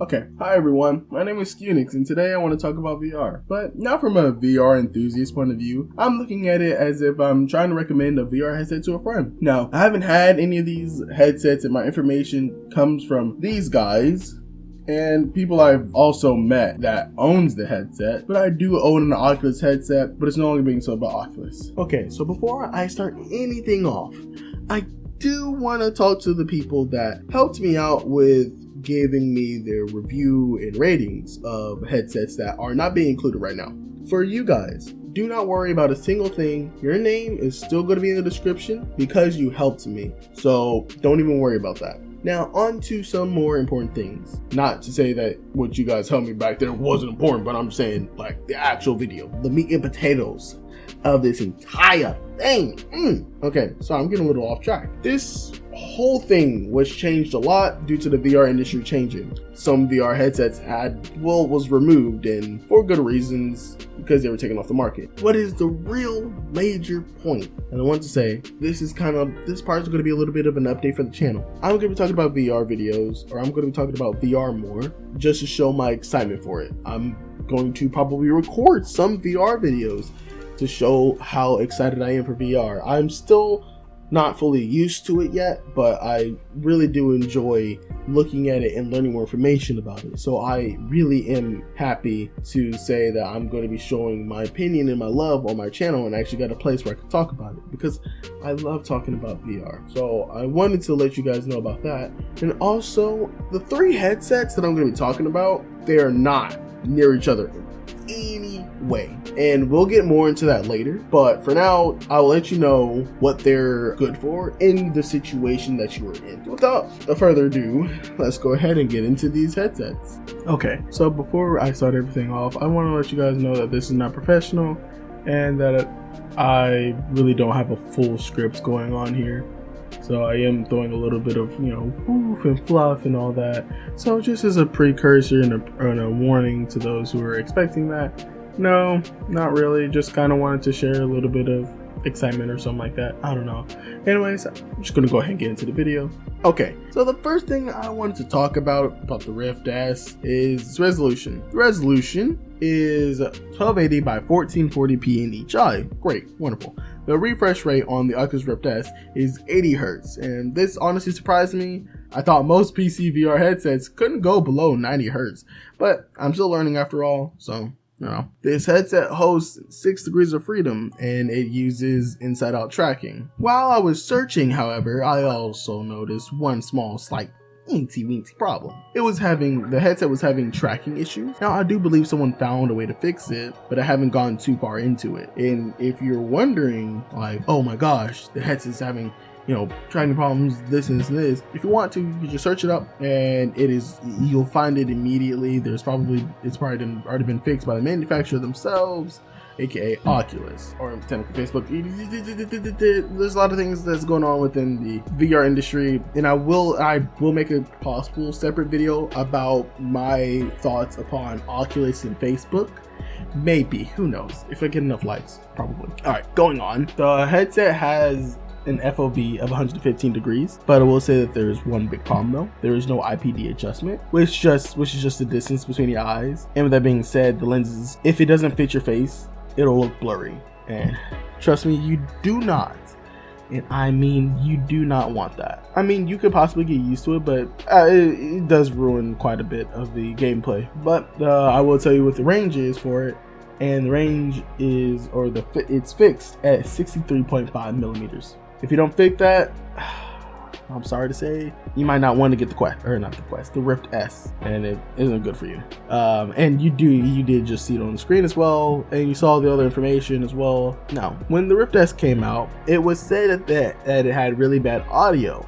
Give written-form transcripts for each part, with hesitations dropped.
Okay, hi everyone, my name is Skunix and today I want to talk about VR. But not from a VR enthusiast point of view, I'm looking at it as if I'm trying to recommend a VR headset to a friend. Now, I haven't had any of these headsets and my information comes from these guys and people I've also met that owns the headset, but I do own an Oculus headset, but it's no longer being sold by Oculus. Okay, so before I start anything off, I do want to talk to the people that helped me out with giving me their review and ratings of headsets that are not being included right now. For you guys, do not worry about a single thing. Your name is still going to be in the description because you helped me. So don't even worry about that. Now on to some more important things. Not to say that what you guys helped me back there wasn't important, but I'm saying like the actual video, the meat and potatoes of this entire thing. Okay, so I'm getting a little off track. This whole thing was changed a lot due to the VR industry changing. Some VR headsets was removed, and for good reasons, because they were taken off the market. What is the real major point? And I want to say, this part is going to be a little bit of an update for the channel. I'm going to be talking about VR videos, or I'm going to be talking about VR more, just to show my excitement for it. I'm going to probably record some VR videos to show how excited I am for VR. I'm still not fully used to it yet, but I really do enjoy looking at it and learning more information about it. So I really am happy to say that I'm going to be showing my opinion and my love on my channel, and I actually got a place where I can talk about it because I love talking about VR. So I wanted to let you guys know about that. And also, the three headsets that I'm going to be talking about, they are not near each other in any way, and we'll get more into that later, but for now I'll let you know what they're good for in the situation that you are in. Without further ado, let's go ahead and get into these headsets. Okay, so before I start everything off, I want to let you guys know that this is not professional and that I really don't have a full script going on here. So I am throwing a little bit of, woof and fluff and all that. So just as a precursor and a warning to those who are expecting that, no, not really. Just kind of wanted to share a little bit of excitement or something like that. I don't know. Anyways, I'm just going to go ahead and get into the video. Okay, so the first thing I wanted to talk about the Rift S is its resolution. The resolution is 1280 by 1440p in each eye. Great, wonderful. The refresh rate on the Oculus Rift S is 80 Hz, and this honestly surprised me. I thought most PC VR headsets couldn't go below 90 Hz, but I'm still learning after all, so this headset hosts 6 degrees of freedom and it uses inside-out tracking. While I was searching, however, I also noticed one small slight weensy problem. The headset was having tracking issues. Now I do believe someone found a way to fix it, but I haven't gone too far into it. And if you're wondering like, oh my gosh, the headset's having tracking problems, this and this, if you want to, you can just search it up and you'll find it immediately. It's probably already been fixed by the manufacturer themselves, aka Oculus, or technically Facebook. There's a lot of things that's going on within the VR industry, and I will make a possible separate video about my thoughts upon Oculus and Facebook. Maybe, who knows, if I get enough likes, probably. All right, going on. The headset has an FOV of 115 degrees, but I will say that there's one big problem though. There is no IPD adjustment, which is just the distance between your eyes. And with that being said, the lenses, if it doesn't fit your face, it'll look blurry. And trust me, you do not, and I mean you do not want that. I mean, you could possibly get used to it, but it does ruin quite a bit of the gameplay. But I will tell you what the range is for it. And the range is, it's fixed at 63.5 millimeters. If you don't fix that, I'm sorry to say, you might not want to get the Rift S, and it isn't good for you. And you did just see it on the screen as well, and you saw the other information as well. Now, when the Rift S came out, it was said that it had really bad audio,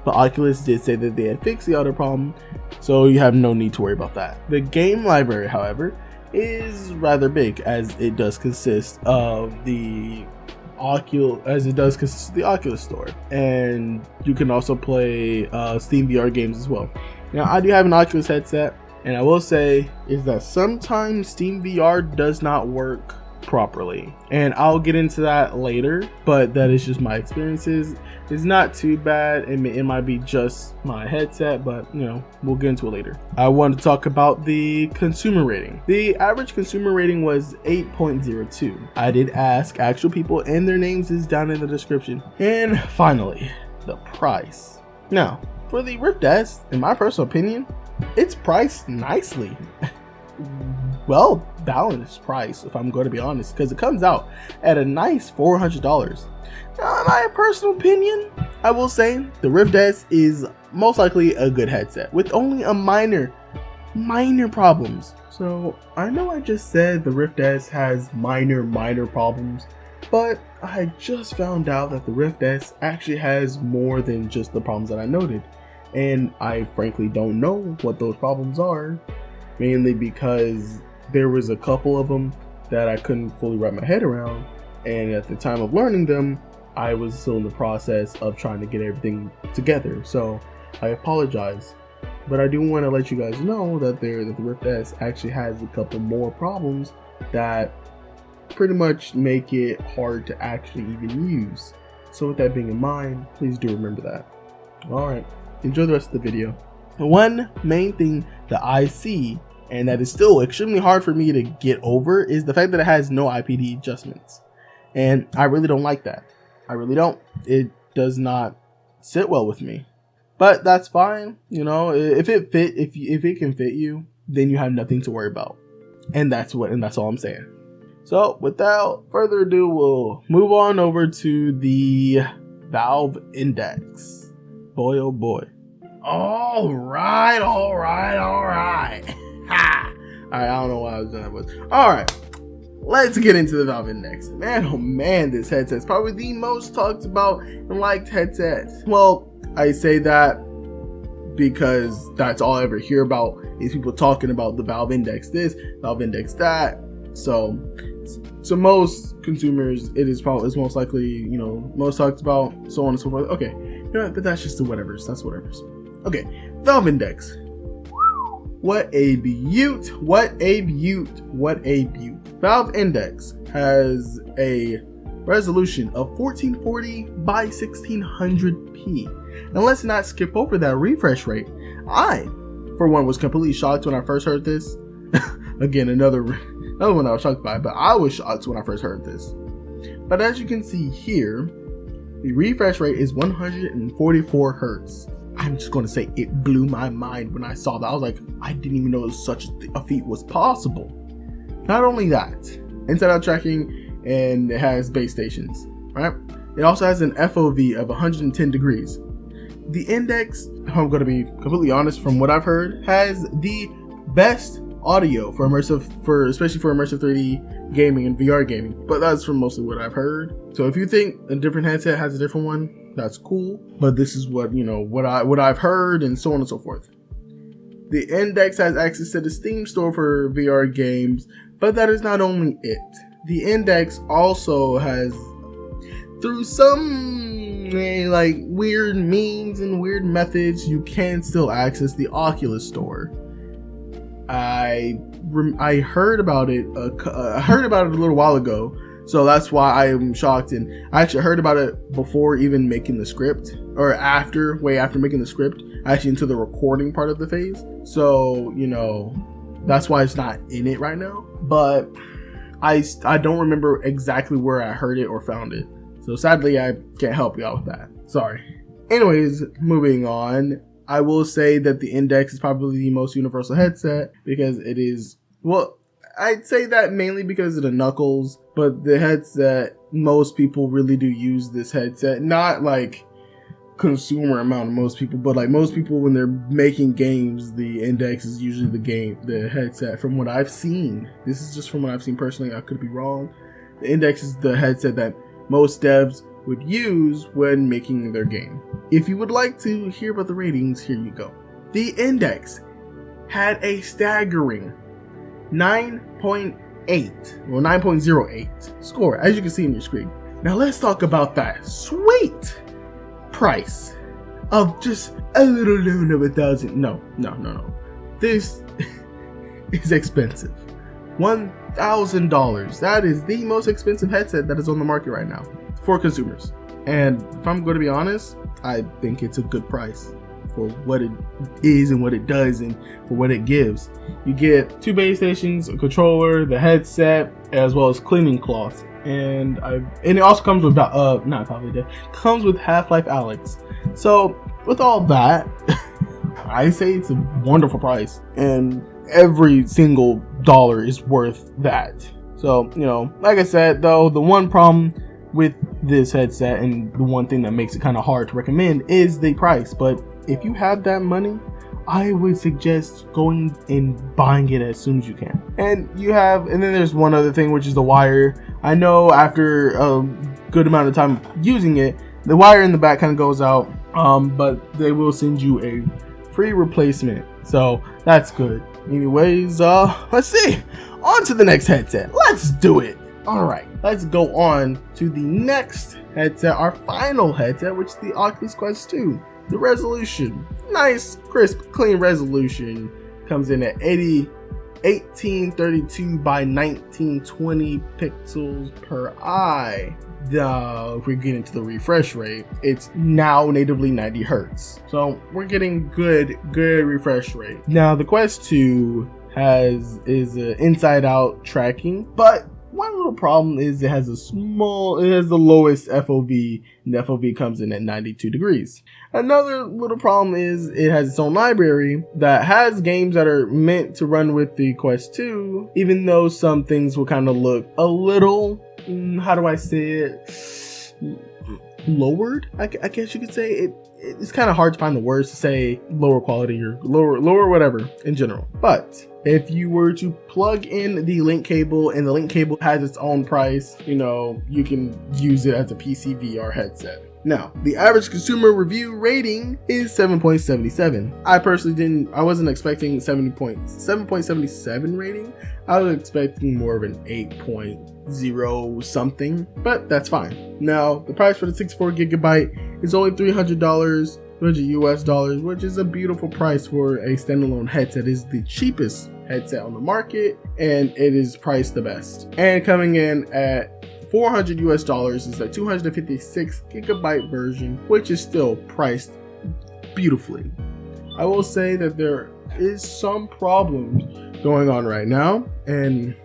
but Oculus did say that they had fixed the audio problem, so you have no need to worry about that. The game library, however, is rather big, as it does consist of the Oculus store, and you can also play Steam VR games as well. Now I do have an Oculus headset, and I will say is that sometimes Steam VR does not work properly, and I'll get into that later, but that is just my experiences. It's not too bad. It might be just my headset, but you know, we'll get into it later. I want to talk about the consumer rating. The average consumer rating was 8.02. I did ask actual people, and their names is down in the description. And finally, the price. Now, for the Rift S, in my personal opinion, it's priced nicely. Well balanced price, if I'm going to be honest, because it comes out at a nice $400. Now, in my personal opinion, I will say the Rift S is most likely a good headset with only a minor problems. So I know I just said the Rift S has minor problems, but I just found out that the Rift S actually has more than just the problems that I noted, and I frankly don't know what those problems are, mainly because there was a couple of them that I couldn't fully wrap my head around, and at the time of learning them, I was still in the process of trying to get everything together. So I apologize, but I do want to let you guys know that the Rift S actually has a couple more problems that pretty much make it hard to actually even use. So with that being in mind, please do remember that. Alright, enjoy the rest of the video. One main thing that I see, and that is still extremely hard for me to get over, is the fact that it has no IPD adjustments. And I really don't like that. I really don't. It does not sit well with me. But that's fine. You know, if it can fit you, then you have nothing to worry about. And that's all I'm saying. So without further ado, we'll move on over to the Valve Index. Boy, oh boy. All right. Ha! I don't know why I was doing that voice. All right. Let's get into the Valve Index. Man, oh man, this headset's probably the most talked about and liked headset. Well, I say that because that's all I ever hear about is people talking about the Valve Index this, Valve Index that. So most consumers, it's most likely, you know, most talked about, so on and so forth. Okay, you know what, but that's just the whatevers. That's whatevers. Okay, Valve Index. What a beaut. Valve Index has a resolution of 1440 by 1600p. And let's not skip over that refresh rate. I, for one, was completely shocked when I first heard this. Again, another one I was shocked by, but I was shocked when I first heard this. But as you can see here, the refresh rate is 144 hertz. I'm just going to say it blew my mind when I saw that. I was like, I didn't even know such a feat was possible. Not only that, inside out tracking, and it has base stations, right? It also has an FOV of 110 degrees. The Index, I'm going to be completely honest, from what I've heard, has the best audio especially for immersive 3D gaming and VR gaming. But that's from mostly what I've heard. So if you think a different headset has a different one, that's cool. But this is what, you know, what I've heard, and so on and so forth. The Index has access to the Steam store for VR games, but that is not only it. The Index also has, through some like weird means and weird methods, you can still access the Oculus store. I heard about it. I heard about it a little while ago, so that's why I am shocked. And I actually heard about it before even making the script, or way after making the script, actually into the recording part of the phase. So, you know, that's why it's not in it right now. But I don't remember exactly where I heard it or found it. So sadly, I can't help you out with that. Sorry. Anyways, moving on. I will say that the Index is probably the most universal headset because it is, well, I'd say that mainly because of the knuckles, but the headset, most people really do use this headset. Not like consumer amount of most people, but like most people when they're making games, the Index is usually the headset from what I've seen. This is just from what I've seen personally. I could be wrong. The Index is the headset that most devs would use when making their game. If you would like to hear about the ratings, here you go. The Index had a staggering 9.08 score, as you can see on your screen. Now let's talk about that sweet price of just a little loan of $1,000. No. This is expensive. $1,000. $2,000. That is the most expensive headset that is on the market right now for consumers. And if I'm going to be honest, I think it's a good price for what it is and what it does and for what it gives. You get 2 base stations, a controller, the headset, as well as cleaning cloth. And it also comes with comes with Half-Life Alyx. So with all that, I say it's a wonderful price, and every single dollar is worth that. So, you know, like I said, though, the one problem with this headset and the one thing that makes it kind of hard to recommend is the price. But if you have that money, I would suggest going and buying it as soon as you can. And then there's one other thing, which is the wire. I know after a good amount of time using it, the wire in the back kind of goes out, but they will send you a free replacement, so that's good. Anyways, let's see, on to the next headset. Let's do it. All right, let's go on to the next headset, our final headset, which is the Oculus Quest 2. The resolution, nice, crisp, clean resolution, comes in at 1832 by 1920 pixels per eye. If we get into the refresh rate, it's now natively 90 hertz. So we're getting good refresh rate. Now the Quest 2 is inside out tracking, but one little problem is it has the lowest FOV, and the FOV comes in at 92 degrees. Another little problem is it has its own library that has games that are meant to run with the Quest 2, even though some things will kind of look a little, how do I say it, lowered, I guess you could say. It's kind of hard to find the words to say lower quality or lower whatever in general. But if you were to plug in the link cable, and the link cable has its own price, you know, you can use it as a PC VR headset. Now, the average consumer review rating is 7.77. I wasn't expecting 7.77 rating. I was expecting more of an 8.0 something, but that's fine. Now, the price for the 64 gigabyte is only $300 US dollars, which is a beautiful price for a standalone headset. It is the cheapest headset on the market, and it is priced the best. And coming in at $400 US dollars is a 256 gigabyte version, which is still priced beautifully. I will say that there is some problems going on right now, and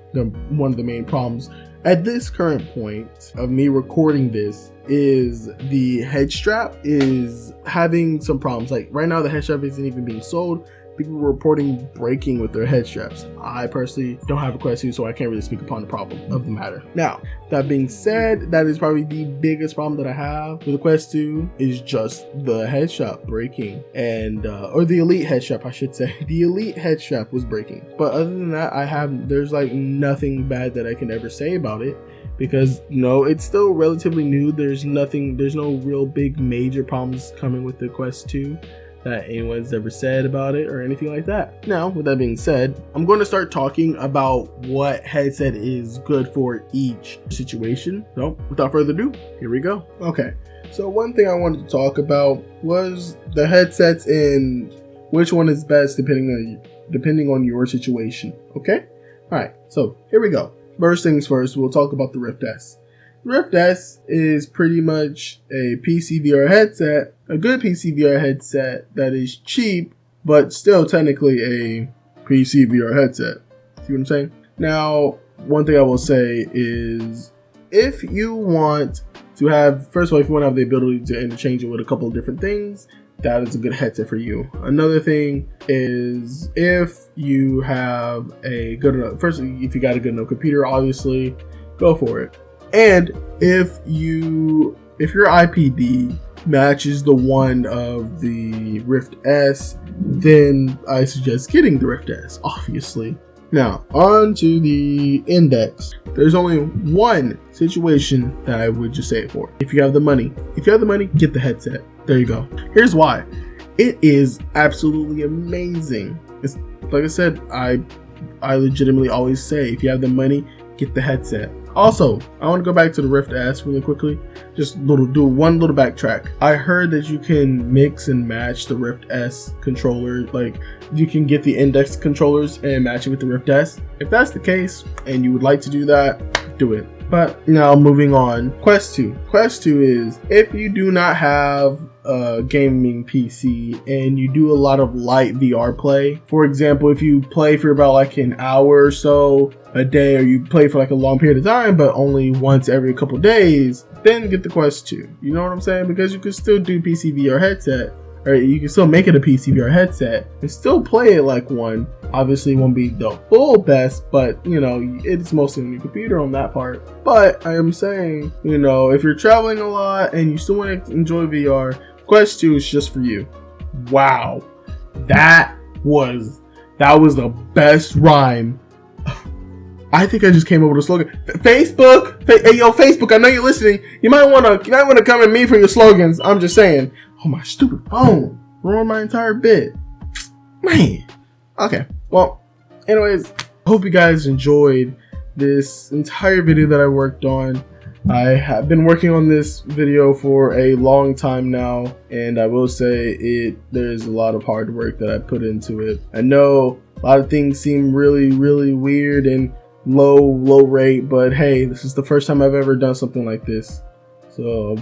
one of the main problems at this current point of me recording this is the head strap is having some problems. Like right now, the head strap isn't even being sold. People were reporting breaking with their head straps. I personally don't have a Quest 2, so I can't really speak upon the problem of the matter. Now, that being said, that is probably the biggest problem that I have with the Quest 2 is just the head strap breaking, and or the Elite head strap, I should say. The Elite head strap was breaking. But other than that, there's like nothing bad that I can ever say about it, because it's still relatively new. There's no real big major problems coming with the Quest 2 that anyone's ever said about it or anything like that. Now, with that being said, I'm going to start talking about what headset is good for each situation. So without further ado, here we go. Okay, so one thing I wanted to talk about was the headsets and which one is best depending on your situation. Okay, all right, so here we go. First things first, we'll talk about the Rift S. Rift S is pretty much a PC VR headset, a good PC VR headset that is cheap, but still technically a PC VR headset. See what I'm saying? Now, one thing I will say is if you want to have, first of all, if you want to have the ability to interchange it with a couple of different things, that is a good headset for you. Another thing is if you have a good enough, firstly, if you got a good enough computer, obviously, go for it. And if your IPD matches the one of the Rift S, then I suggest getting the Rift S, obviously. Now, on to the index. There's only one situation that I would just say it for. If you have the money, get the headset. There you go. Here's why. It is absolutely amazing. It's like I said, I legitimately always say, if you have the money, get the headset. Also, I want to go back to the Rift S really quickly. Just do one little backtrack. I heard that you can mix and match the Rift S controller. Like, you can get the index controllers and match it with the Rift S. If that's the case and you would like to do that, do it. But now moving on, Quest 2. Quest 2 is if you do not have a gaming PC and you do a lot of light VR play. For example, if you play for about like an hour or so a day, or you play for like a long period of time but only once every couple days, then get the Quest 2. You know what I'm saying? Because you can still do PC VR headset, or you can still make it a PC VR headset and still play it like one. Obviously it won't be the full best, but you know, it's mostly on your computer on that part. But I am saying, you know, if you're traveling a lot and you still want to enjoy VR, Quest 2 is just for you. Wow. That was the best rhyme. I think I just came up with a slogan. Facebook, hey yo, Facebook, I know you're listening. You might want to come at me for your slogans. I'm just saying. Oh, my stupid phone ruined my entire bit, man. Okay, well, anyways, hope you guys enjoyed this entire video that I worked on. I have been working on this video for a long time now, and I will say there's a lot of hard work that I put into it. I know a lot of things seem really weird and low rate, but hey, this is the first time I've ever done something like this, so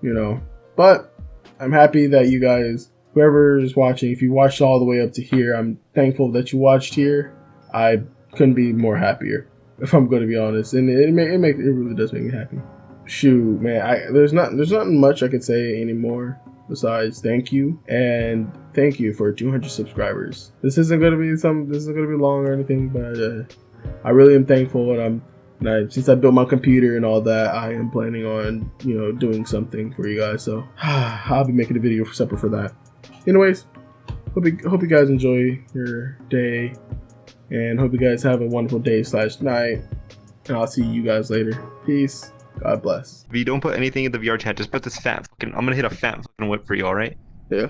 you know. But I'm happy that you guys, whoever is watching, if you watched all the way up to here, I'm thankful that you watched here. I couldn't be more happier, if I'm going to be honest, and it really does make me happy. Shoot, man, there's nothing much I could say anymore besides thank you, and thank you for 200 subscribers. This isn't going to be long or anything, but I really am thankful, and since I built my computer and all that, I am planning on, you know, doing something for you guys. So I'll be making a video separate for that. Anyways, hope you guys enjoy your day, and hope you guys have a wonderful day/night. And I'll see you guys later. Peace. God bless. If you don't put anything in the VR chat, just put this fat fucking. I'm gonna hit a fat fucking whip for you. All right? Yeah.